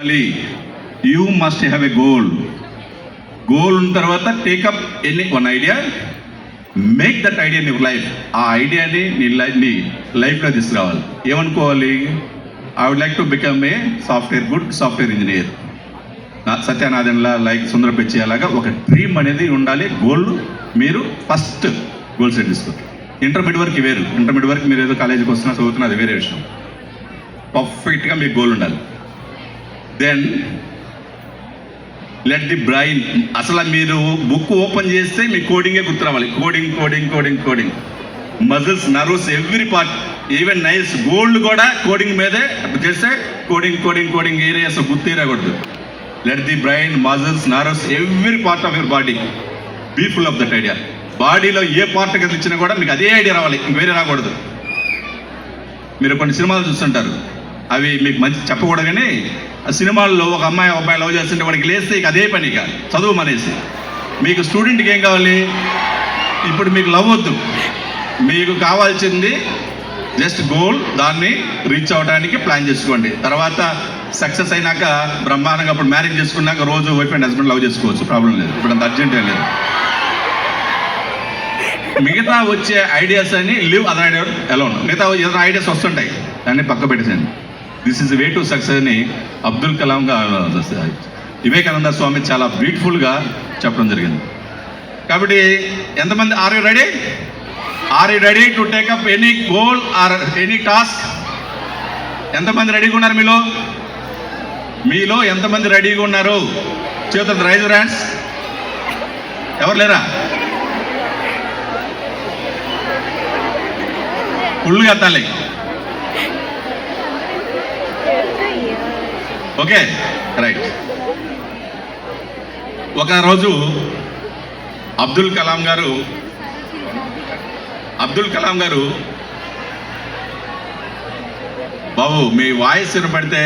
You must have a goal. Goal ఉన్న తర్వాత take up any one idea, make that idea in your life. ఆ ఐడియాని నీ లైఫ్లో తీసుకురావాలి. ఏమనుకోవాలి? I would like to become a good software engineer. సత్యనారాయణలా, లైక్ సుందర పిచ్చయ్య అలాగా ఒక డ్రీమ్ అనేది ఉండాలి. గోల్ మీరు ఫస్ట్ గోల్ సెట్ చేసుకోండి. ఇంటర్మీడియట్ వరకు వేరు. ఇంటర్మీడియట్ వరకు మీరు ఏదో కాలేజీకి వస్తున్నా చదువుతున్నా, అది వేరే విషయం. పర్ఫెక్ట్గా మీకు గోల్ ఉండాలి. దెన్ లెట్ ది బ్రైన్, అసలు మీరు బుక్ ఓపెన్ చేస్తే మీ కోడింగే గుర్తు రావాలి. Coding coding coding coding, muscles, nerves, every part, even nails, gold కూడా కోడింగ్ మీదే చేస్తే కోడింగ్ కోడింగ్ కోడింగ్ ఏరియాస్ గుర్తు రాకూడదు. Let the brain, muscles, nerves, every part of your body be full of that idea. బాడీలో ఏ part కదిలిచ్చినా కూడా మీకు అదే ఐడియా రావాలి, ఇంక వేరే రాకూడదు. మీరు కొన్ని సినిమాలు చూస్తుంటారు, అవి మీకు మంచి చెప్పకూడదు, కానీ ఆ సినిమాల్లో ఒక అమ్మాయి లవ్ చేస్తుంటే వాడికి లేస్తే ఇక అదే పని, ఇక చదువు మనేసి. మీకు స్టూడెంట్కి ఏం కావాలి? ఇప్పుడు మీకు లవ్ వద్దు, మీకు కావాల్సింది జస్ట్ గోల్. దాన్ని రీచ్ అవ్వడానికి ప్లాన్ చేసుకోండి. తర్వాత సక్సెస్ అయినాక బ్రహ్మాండంగా అప్పుడు మ్యారేజ్ చేసుకున్నాక రోజు వైఫ్ అండ్ హస్బెండ్ లవ్ చేసుకోవచ్చు, ప్రాబ్లం లేదు. ఇప్పుడు అంత అర్జెంట్ ఏం లేదు. మిగతా వచ్చే ఐడియాస్ అని లివ్ అదర్ ఐడియా అలోన్. మిగతా ఏదైనా ఐడియాస్ వస్తుంటాయి, దాన్ని పక్క పెట్టేసండి. This is way to success అని అబ్దుల్ కలాం వివేకానంద స్వామి చాలా బ్యూటిఫుల్గా చెప్పడం జరిగింది. కాబట్టి ఎంతమంది are you ready? Are you ready to take up any goal or any task? ఎంతమంది రెడీగా ఉన్నారు? మీలో ఎంతమంది రెడీగా ఉన్నారు? చేతులు రైజ్ హ్యాండ్స్. ఎవరు లేరా? ఫుల్గా ఎత్తాలి. Okay, right. ఒకరోజు అబ్దుల్ కలాం గారు బాబు మీ వాయిస్ వినపడితే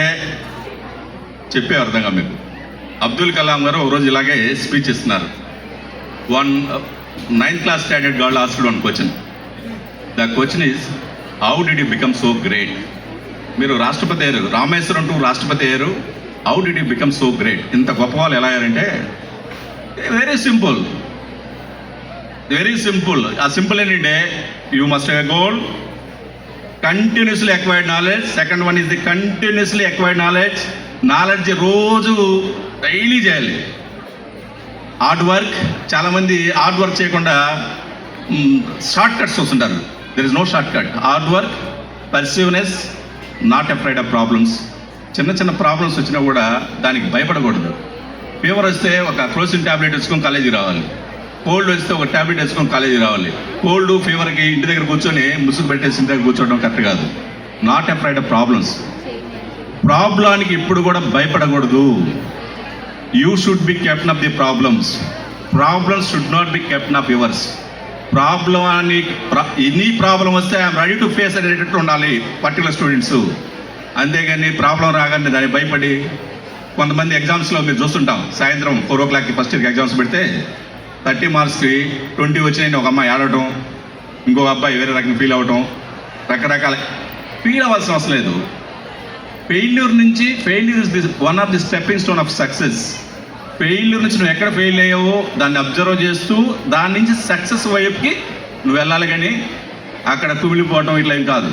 చెప్పే అర్థంగా మీకు. అబ్దుల్ కలాం గారు ఒకరోజు ఇలాగే స్పీచ్ ఇస్తున్నారు. 9th class standard girl asked one question. The question is, how did you become so great? మీరు రాష్ట్రపతి అయ్యారు, రామేశ్వరం టు రాష్ట్రపతి అయ్యారు. How did you become so great? ఇంత గొప్ప వాళ్ళు ఎలా అయ్యారంటే వెరీ సింపుల్, వెరీ సింపుల్. ఆ సింపుల్ ఏంటంటే you must have a goal, continuously acquired knowledge. Second one is the continuously acquired knowledge. Knowledge రోజు డైలీ చేయాలి. హార్డ్ వర్క్, చాలామంది హార్డ్ వర్క్ చేయకుండా షార్ట్ కట్స్ వస్తుంటారు. There is no shortcut. Hard work, perseverance, not afraid of problems. చిన్న చిన్న problems వచ్చినా కూడా దానికి భయపడకూడదు. ఫీవర్ వస్తే ఒక క్రోసిన్ ట్యాబ్లెట్ వేసుకొని కాలేజీకి రావాలి. కోల్డ్ వస్తే ఒక ట్యాబ్లెట్ వేసుకొని కాలేజీకి రావాలి. కోల్డ్ ఫీవర్కి ఇంటి దగ్గర కూర్చొని ముసుగు పెట్టేసి ఇంటి దగ్గర కూర్చోవడం కరెక్ట్ కాదు. Not afraid of problems. ప్రాబ్లానికి ఇప్పుడు కూడా భయపడకూడదు. You should be captain of the problems. Problems should not be captain of yours. Any problem వస్తే ఐఎమ్ రెడీ టు ఫేస్ అనేటట్టు ఉండాలి పర్టికులర్ స్టూడెంట్స్. అంతేగాని ప్రాబ్లం రాగానే దాన్ని భయపడి, కొంతమంది ఎగ్జామ్స్లో మీరు చూస్తుంటాం, సాయంత్రం 4 o'clockకి ఫస్ట్ ఇయర్కి ఎగ్జామ్స్ పెడితే 30 మార్క్స్కి 20 వచ్చినాయని ఒక అమ్మాయి ఆడటం, ఇంకొక అబ్బాయి వేరే రకంగా ఫీల్ అవ్వటం, రకరకాల. ఫీల్ అవ్వాల్సిన అవసరం లేదు. Failure is the one of the stepping stone of success. Failure నుంచి నువ్వు ఎక్కడ ఫెయిల్ అయ్యావో దాన్ని అబ్జర్వ్ చేస్తూ దాని నుంచి సక్సెస్ వైపుకి నువ్వు వెళ్ళాలి, కానీ అక్కడ కుమిలిపోవటం ఇట్లా ఏం కాదు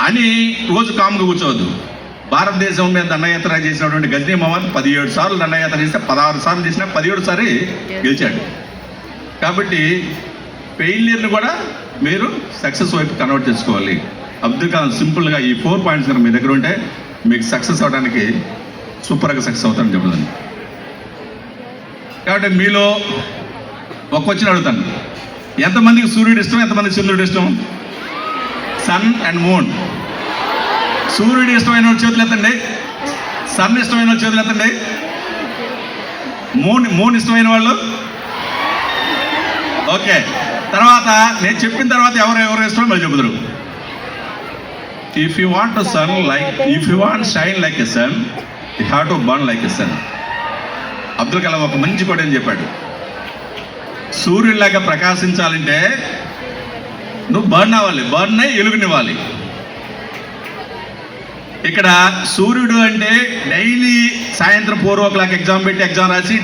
అని రోజు కామ్గా కూర్చోవద్దు. భారతదేశం మీద దండయాత్ర చేసినటువంటి గజనీ మోహన్ 17 సార్లు దండయాత్ర చేస్తే 16 సార్లు చేసినా 17 సారి గెలిచాడు. కాబట్టి ఫెయిల్యూర్ని కూడా మీరు సక్సెస్ వైపు కన్వర్ట్ చేసుకోవాలి. అబ్దుల్ కలాం సింపుల్గా ఈ 4 పాయింట్స్ కనుక మీ దగ్గర ఉంటే మీకు సక్సెస్ అవడానికి సూపర్గా సక్సెస్ అవుతారని చెప్తాను. కాబట్టి మీలో ఒక క్వశ్చన్ అడుగుతాను, ఎంతమందికి సూర్యుడు ఇష్టం, ఎంతమందికి చంద్రుడు ఇష్టం? Sun and moon. సూర్యుడు ఇష్టమైన వాళ్ళు చేతులు ఎత్తండి. సన్ ఇష్టమైన వాళ్ళు చేతులు ఎత్తండి. మూన్ ఇష్టమైన వాళ్ళు ఓకే. తర్వాత నేను చెప్పిన తర్వాత ఎవరు ఇష్టమో మళ్ళీ చెబుతారు. If you want to sun like, if you want shine like a sun, you have to burn like a sun. Abdul Kalam ఒక మంచి కోట్ అని చెప్పాడు, సూర్యుడిలాగా ప్రకాశించాలంటే నువ్వు బర్న్ అవ్వాలి, బర్న్ అయ్యి ఎలుగునివ్వాలి. ఇక్కడ సూర్యుడు అంటే సాయంత్రం 4 o'clock ఎగ్జామ్ పెట్టి ఎగ్జామ్ రాసి